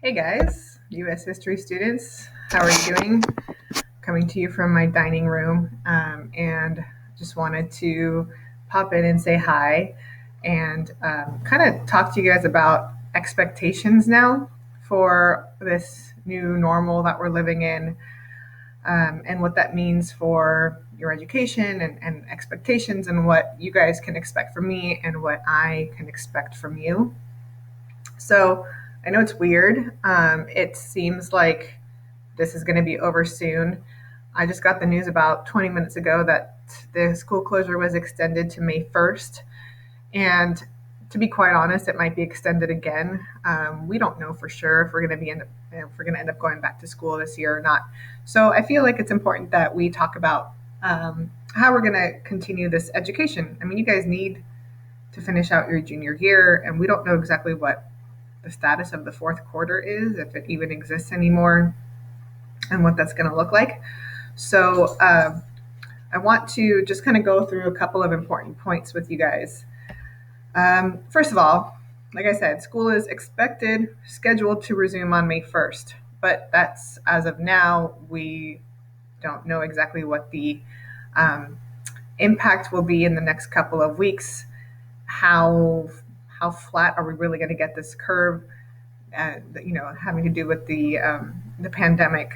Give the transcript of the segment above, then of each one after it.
Hey guys, U.S. history students, how are you doing? Coming to you from my dining room, and just wanted to pop in and say hi and kind of talk to you guys about expectations now for this new normal that we're living in, and what that means for your education and expectations, and what you guys can expect from me and what I can expect from you. So I know it's weird. It seems like this is going to be over soon. I just got the news about 20 minutes ago that the school closure was extended to May 1st. And to be quite honest, it might be extended again. We don't know for sure if we're going to if we're going to end up going back to school this year or not. So I feel like it's important that we talk about how we're going to continue this education. I mean, you guys need to finish out your junior year, and we don't know exactly what the status of the fourth quarter is, if it even exists anymore, and what that's going to look like. So I want to just kind of go through a couple of important points with you guys. First of all, like I said, school is scheduled to resume on May 1st, but that's as of now. We don't know exactly what the um, impact will be in the next couple of weeks. How how flat are we really going to get this curve? Having to do with the pandemic.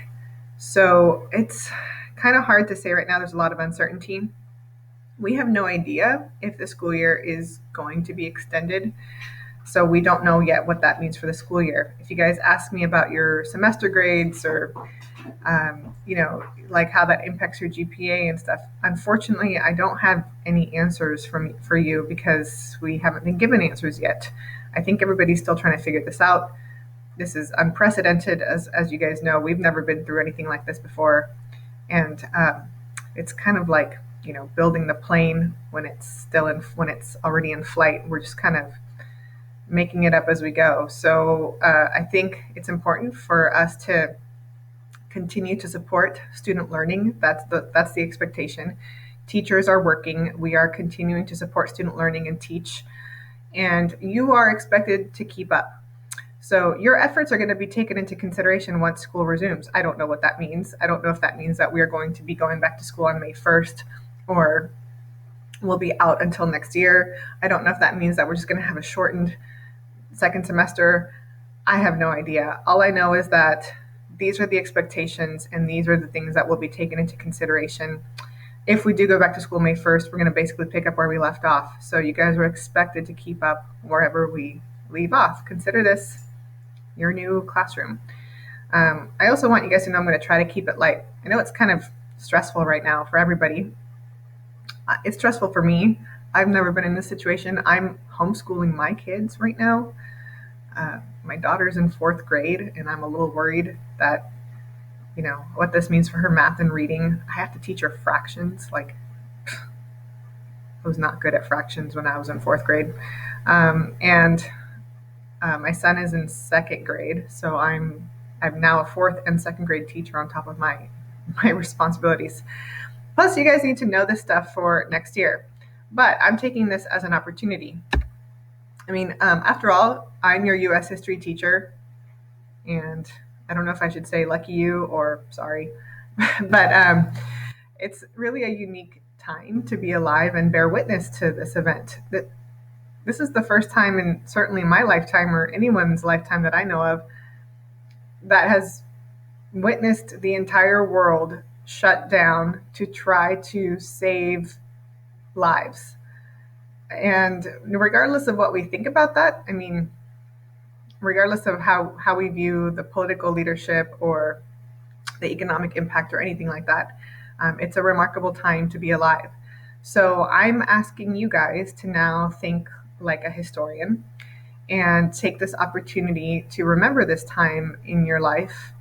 So it's kind of hard to say right now. There's a lot of uncertainty. We have no idea if the school year is going to be extended. So we don't know yet what that means for the school year. If you guys ask me about your semester grades or, like how that impacts your GPA and stuff, unfortunately, I don't have any answers for you because we haven't been given answers yet. I think everybody's still trying to figure this out. This is unprecedented, as you guys know. We've never been through anything like this before, and it's kind of like building the plane when it's already in flight. We're just kind of making it up as we go. So I think it's important for us to continue to support student learning. That's the expectation. Teachers are working. We are continuing to support student learning and teach, and you are expected to keep up. So your efforts are going to be taken into consideration once school resumes. I don't know what that means. I don't know if that means that we are going to be going back to school on May 1st, or we'll be out until next year. I don't know if that means that we're just going to have a shortened second semester. I have no idea. All I know is that these are the expectations and these are the things that will be taken into consideration. If we do go back to school May 1st, we're going to basically pick up where we left off. So you guys are expected to keep up wherever we leave off. Consider this your new classroom. I also want you guys to know I'm going to try to keep it light. I know it's kind of stressful right now for everybody. It's stressful for me. I've never been in this situation. I'm homeschooling my kids right now. My daughter's in fourth grade, and I'm a little worried that, what this means for her math and reading. I have to teach her fractions. Like, I was not good at fractions when I was in fourth grade. And my son is in second grade, so I'm now a fourth and second grade teacher on top of my responsibilities. Plus, you guys need to know this stuff for next year. But I'm taking this as an opportunity. I mean, after all, I'm your U.S. history teacher, and I don't know if I should say lucky you or sorry, but it's really a unique time to be alive and bear witness to this event. That this is the first time in certainly my lifetime or anyone's lifetime that I know of that has witnessed the entire world shut down to try to save lives. And regardless of what we think about that, I mean, regardless of how we view the political leadership or the economic impact or anything like that, it's a remarkable time to be alive. So I'm asking you guys to now think like a historian and take this opportunity to remember this time in your life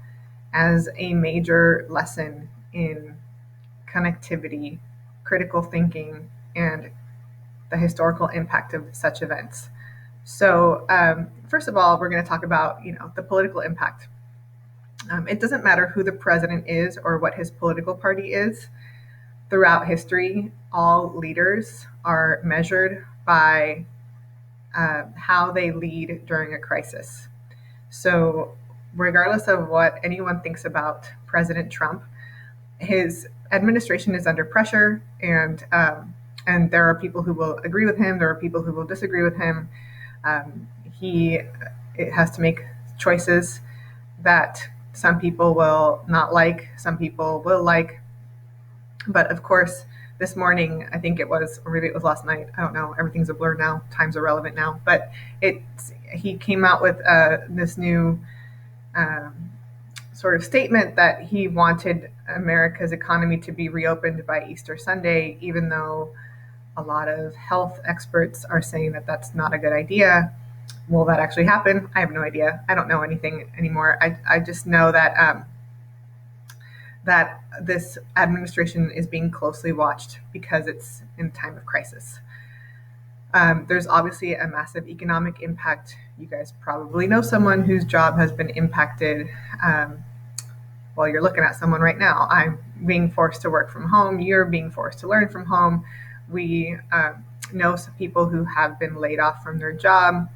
as a major lesson in connectivity, critical thinking, and the historical impact of such events. So, first of all, we're going to talk about the political impact. It doesn't matter who the president is or what his political party is. Throughout history, all leaders are measured by how they lead during a crisis. So regardless of what anyone thinks about President Trump, his administration is under pressure, and there are people who will agree with him. There are people who will disagree with him. He it has to make choices that some people will not like, some people will like. But of course, this morning, I think it was, or maybe it was last night. I don't know. Everything's a blur now. Time's irrelevant now. But he came out with this new sort of statement that he wanted America's economy to be reopened by Easter Sunday, even though a lot of health experts are saying that that's not a good idea. Will that actually happen? I have no idea. I don't know anything anymore. I just know that that this administration is being closely watched because it's in time of crisis. There's obviously a massive economic impact. You guys probably know someone whose job has been impacted. Well, you're looking at someone right now. I'm being forced to work from home. You're being forced to learn from home. We know some people who have been laid off from their job.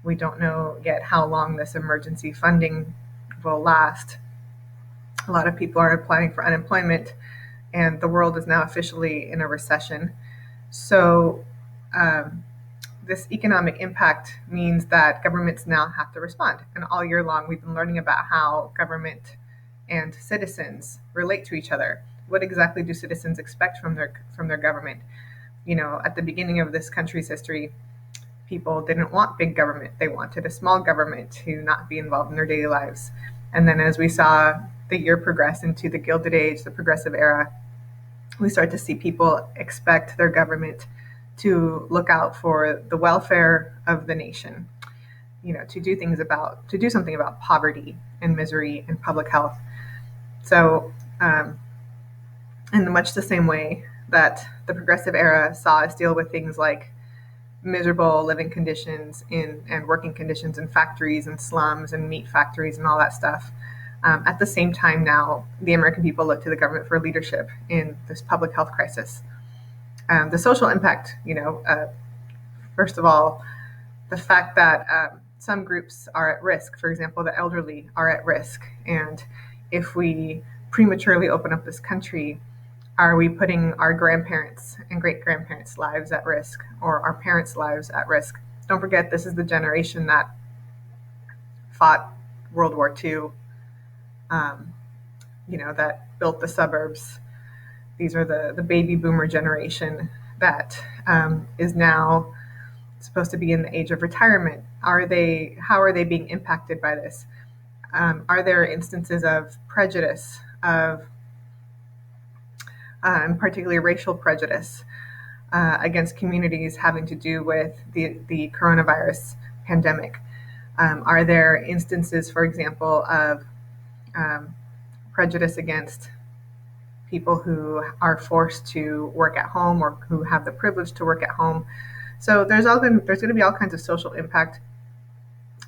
We don't know yet how long this emergency funding will last. A lot of people are applying for unemployment, and the world is now officially in a recession. So, this economic impact means that governments now have to respond. And all year long, we've been learning about how government and citizens relate to each other. What exactly do citizens expect from their government? You know, at the beginning of this country's history, people didn't want big government. They wanted a small government to not be involved in their daily lives. And then as we saw the year progress into the Gilded Age, the progressive era, we start to see people expect their government to look out for the welfare of the nation, you know, to do something about poverty and misery and public health. So, in much the same way that the progressive era saw us deal with things like miserable living conditions and working conditions in factories and slums and meat factories and all that stuff. At the same time now, the American people look to the government for leadership in this public health crisis. The social impact, first of all, the fact that some groups are at risk, for example, the elderly are at risk. And if we prematurely open up this country, are we putting our grandparents and great grandparents' lives at risk, or our parents' lives at risk? Don't forget, this is the generation that fought World War II, that built the suburbs. These are the baby boomer generation that is now supposed to be in the age of retirement. How are they being impacted by this? Are there instances of prejudice, particularly racial prejudice, against communities having to do with the coronavirus pandemic? Are there instances, for example, of prejudice against people who are forced to work at home or who have the privilege to work at home? So there's going to be all kinds of social impact,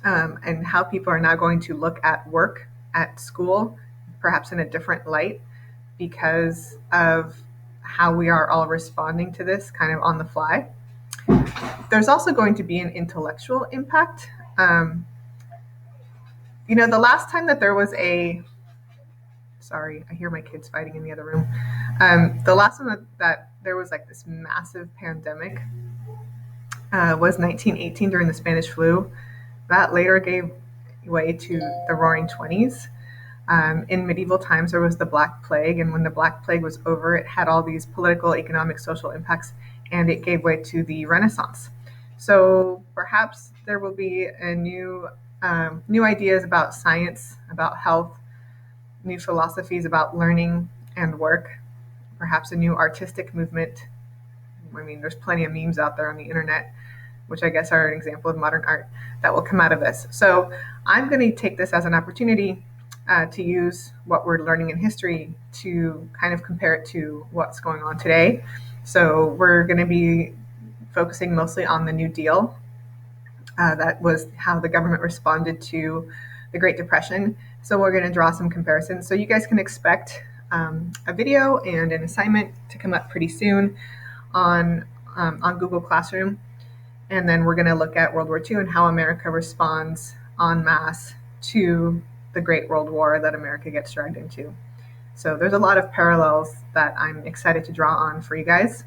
and how people are now going to look at work, at school, perhaps in a different light because of how we are all responding to this kind of on the fly. There's also going to be an intellectual impact. The last time that there was sorry, I hear my kids fighting in the other room. The last time that there was like this massive pandemic was 1918 during the Spanish flu. That later gave way to the Roaring Twenties. In medieval times, there was the Black Plague, and when the Black Plague was over, it had all these political, economic, social impacts, and it gave way to the Renaissance. So perhaps there will be a new ideas about science, about health, new philosophies about learning and work, perhaps a new artistic movement. I mean, there's plenty of memes out there on the internet, which I guess are an example of modern art that will come out of this. So I'm going to take this as an opportunity to use what we're learning in history to kind of compare it to what's going on today. So we're going to be focusing mostly on the New Deal. That was how the government responded to the Great Depression. So we're going to draw some comparisons. So you guys can expect a video and an assignment to come up pretty soon on Google Classroom. And then we're going to look at World War II and how America responds en masse to the Great World War that America gets dragged into. So there's a lot of parallels that I'm excited to draw on for you guys.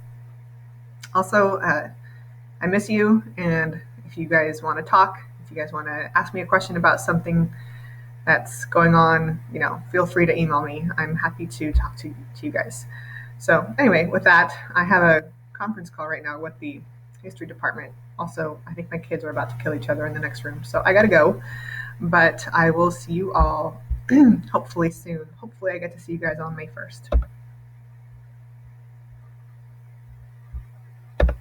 Also, I miss you, and if you guys want to talk, if you guys want to ask me a question about something that's going on, feel free to email me. I'm happy to talk to you guys. So anyway, with that, I have a conference call right now with the history department. Also, I think my kids are about to kill each other in the next room, so I gotta go. But I will see you all hopefully soon. Hopefully I get to see you guys on May 1st.